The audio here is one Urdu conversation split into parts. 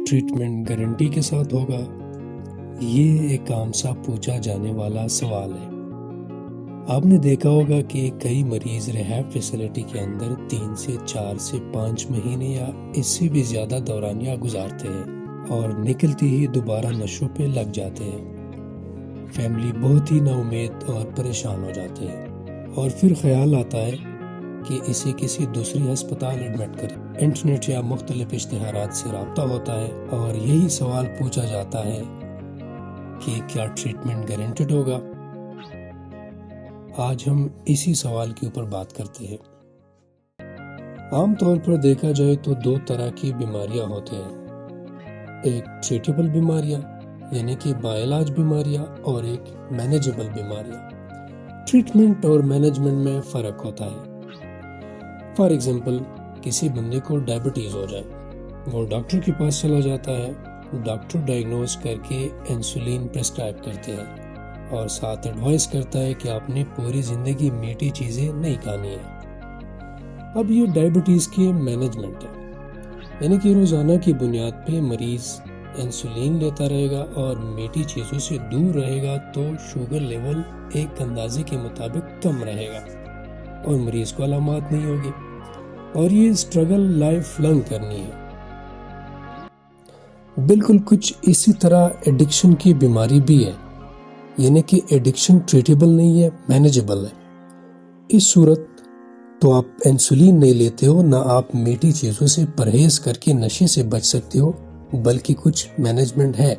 ٹریٹمنٹ گارنٹی کے ساتھ ہوگا؟ یہ ایک عام سا پوچھا جانے والا سوال ہے۔ آپ نے دیکھا ہوگا کہ کئی مریض ریہاب فیسلٹی کے اندر 3 سے 4 سے 5 مہینے یا اس سے بھی زیادہ دورانیہ گزارتے ہیں اور نکلتی ہی دوبارہ نشوں پہ لگ جاتے ہیں۔ فیملی بہت ہی نا امید اور پریشان ہو جاتے ہیں اور پھر خیال آتا ہے کہ اسے کسی دوسری ہسپتال ایڈمٹ کریں۔ انٹرنیٹ یا مختلف اشتہارات سے رابطہ ہوتا ہے اور یہی سوال پوچھا جاتا ہے کہ کیا ٹریٹمنٹ گارنٹیڈ ہوگا؟ آج ہم اسی سوال کے اوپر بات کرتے ہیں۔ عام طور پر دیکھا جائے تو 2 طرح کی بیماریاں ہوتے ہیں، ایک ٹریٹیبل بیماریاں یعنی کہ باعلاج بیماریاں اور ایک مینیجیبل بیماریاں۔ ٹریٹمنٹ اور مینجمنٹ میں فرق ہوتا ہے۔ فار ایگزامپل، کسی بندے کو ڈائبٹیز ہو جائے، وہ ڈاکٹر کے پاس چلا جاتا ہے، ڈاکٹر ڈائگنوز کر کے انسولین پرسکرائب کرتے ہیں اور ساتھ ایڈوائز کرتا ہے کہ آپ نے پوری زندگی میٹھی چیزیں نہیں کھانی ہیں۔ اب یہ ڈائبٹیز کی مینجمنٹ ہے، یعنی کہ روزانہ کی بنیاد پہ مریض انسولین لیتا رہے گا اور میٹھی چیزوں سے دور رہے گا تو شوگر لیول ایک اندازے کے مطابق کم رہے گا اور مریض کو علامات نہیں ہوگی، اور یہ اسٹرگل لائف لانگ کرنی ہے۔ بالکل کچھ اسی طرح ایڈکشن کی بیماری بھی ہے، یعنی کہ ایڈکشن ٹریٹیبل نہیں ہے، مینیجیبل ہے۔ اس صورت تو آپ انسولین نہیں لیتے ہو، نہ آپ میٹھی چیزوں سے پرہیز کر کے نشے سے بچ سکتے ہو، بلکہ کچھ مینجمنٹ ہے۔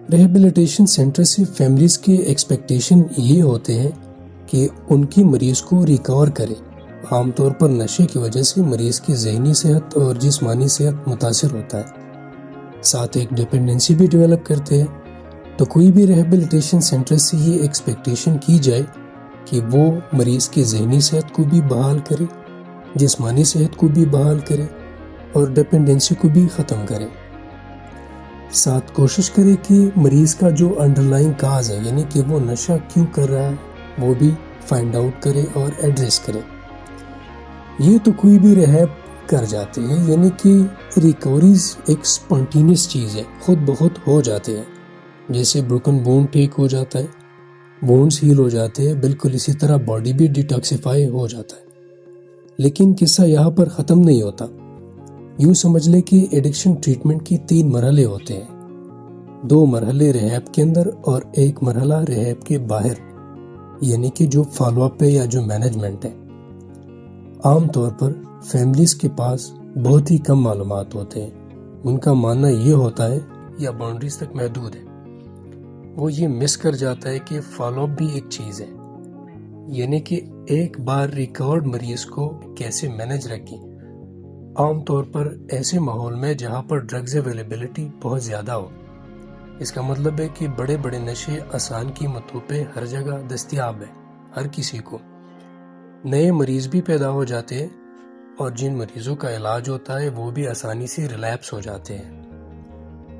ریہیبلیٹیشن سینٹر سے فیملیز کے ایکسپیکٹیشن یہ ہوتے ہیں کہ ان کی مریض کو ریکور کرے۔ عام طور پر نشے کی وجہ سے مریض کی ذہنی صحت اور جسمانی صحت متاثر ہوتا ہے، ساتھ ایک ڈیپینڈنسی بھی ڈیولپ کرتے ہیں۔ تو کوئی بھی ریہیبلیٹیشن سینٹر سے یہ ایکسپیکٹیشن کی جائے کہ وہ مریض کی ذہنی صحت کو بھی بحال کرے، جسمانی صحت کو بھی بحال کرے اور ڈیپینڈنسی کو بھی ختم کرے، ساتھ کوشش کرے کہ مریض کا جو انڈرلائنگ کاز ہے، یعنی کہ وہ نشہ کیوں کر رہا ہے، وہ بھی فائنڈ آؤٹ کرے اور ایڈریس کرے۔ یہ تو کوئی بھی ریہاب کر جاتے ہیں، یعنی کہ ریکوریز ایک سپونٹینیس چیز ہے، خود بخود ہو جاتے ہیں۔ جیسے بروکن بون ٹھیک ہو جاتا ہے، بونز ہیل ہو جاتے ہیں، بالکل اسی طرح باڈی بھی ڈیٹاکسیفائی ہو جاتا ہے۔ لیکن قصہ یہاں پر ختم نہیں ہوتا۔ یوں سمجھ لے کہ ایڈکشن ٹریٹمنٹ کی 3 مرحلے ہوتے ہیں، 2 مرحلے ریہاب کے اندر اور 1 مرحلہ ریہاب کے باہر، یعنی کہ جو فالو اپ ہے یا جو مینجمنٹ ہے۔ عام طور پر فیملیز کے پاس بہت ہی کم معلومات ہوتے ہیں۔ ان کا ماننا یہ ہوتا ہے یا باؤنڈریز تک محدود ہے، وہ یہ مس کر جاتا ہے کہ فالو اپ بھی ایک چیز ہے، یعنی کہ ایک بار ریکورڈ مریض کو کیسے مینج رکھیں۔ عام طور پر ایسے ماحول میں جہاں پر ڈرگز اویلیبلٹی بہت زیادہ ہو، اس کا مطلب ہے کہ بڑے بڑے نشے آسان قیمتوں پہ ہر جگہ دستیاب ہے، ہر کسی کو، نئے مریض بھی پیدا ہو جاتے ہیں اور جن مریضوں کا علاج ہوتا ہے وہ بھی آسانی سے ریلیپس ہو جاتے ہیں۔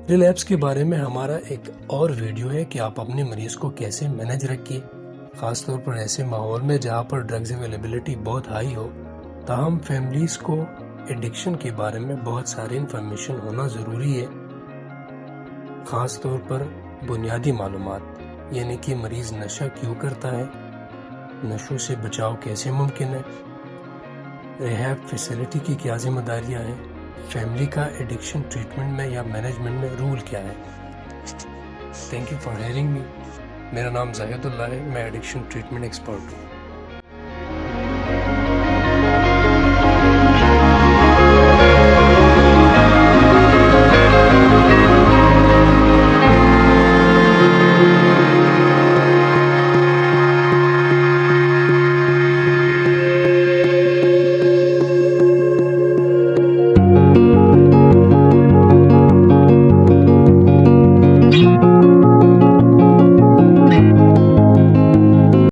ریلیپس کے بارے میں ہمارا ایک اور ویڈیو ہے کہ آپ اپنے مریض کو کیسے مینج رکھیں، خاص طور پر ایسے ماحول میں جہاں پر ڈرگز اویلیبلٹی بہت ہائی ہو۔ تاہم فیملیز کو ایڈکشن کے بارے میں بہت ساری انفارمیشن ہونا ضروری ہے، خاص طور پر بنیادی معلومات، یعنی کہ مریض نشہ کیوں کرتا ہے، نشوں سے بچاؤ کیسے ممکن ہے، ریہاب فیسلٹی کی کیا ذمہ داریاں ہیں، فیملی کا ایڈکشن ٹریٹمنٹ میں یا مینجمنٹ میں رول کیا ہے۔ تھینک یو فار ہیئرنگ می۔ میرا نام زاہد اللہ ہے، میں ایڈکشن ٹریٹمنٹ ایکسپرٹ ہوں۔